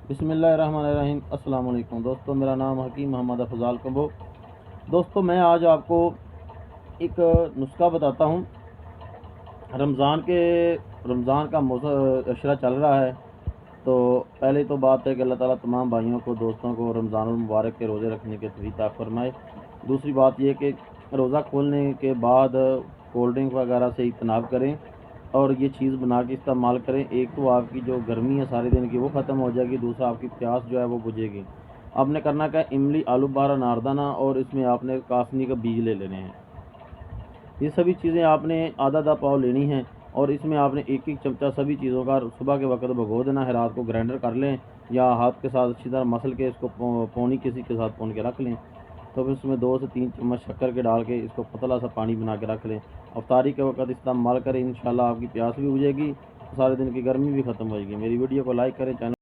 بسم اللہ الرحمن الرحیم۔ السلام علیکم دوستو، میرا نام حکیم محمد افضال کمبو۔ دوستو میں آج آپ کو ایک نسخہ بتاتا ہوں۔ رمضان کا عشرہ چل رہا ہے، تو پہلے تو بات ہے کہ اللہ تعالیٰ تمام بھائیوں کو، دوستوں کو رمضان المبارک کے روزے رکھنے کے توفیق عطا فرمائے۔ دوسری بات یہ کہ روزہ کھولنے کے بعد کولڈ ڈرنک وغیرہ سے اجتناب کریں اور یہ چیز بنا کے استعمال کریں۔ ایک تو آپ کی جو گرمی ہے سارے دن کی وہ ختم ہو جائے گی، دوسرا آپ کی پیاس جو ہے وہ بجھے گی۔ آپ نے کرنا کیا، املی، آلو بخارا، ناردانہ اور اس میں آپ نے کاسنی کا بیج لے لینے ہیں۔ یہ سبھی چیزیں آپ نے آدھا پاؤ لینی ہیں اور اس میں آپ نے ایک چمچہ سبھی چیزوں کا صبح کے وقت بھگو دینا ہے، رات کو گرائنڈر کر لیں یا ہاتھ کے ساتھ اچھی طرح مسل کے اس کو پونی کسی کے ساتھ پون کے رکھ لیں۔ تو پھر اس میں 2 سے 3 چمچ شکر کے ڈال کے اس کو پتلا سا پانی بنا کے رکھ لیں۔ افطاری کے وقت استعمال کریں، انشاءاللہ آپ کی پیاس بھی بجھے گی، سارے دن کی گرمی بھی ختم ہوئے گی۔ میری ویڈیو کو لائک کریں، چینل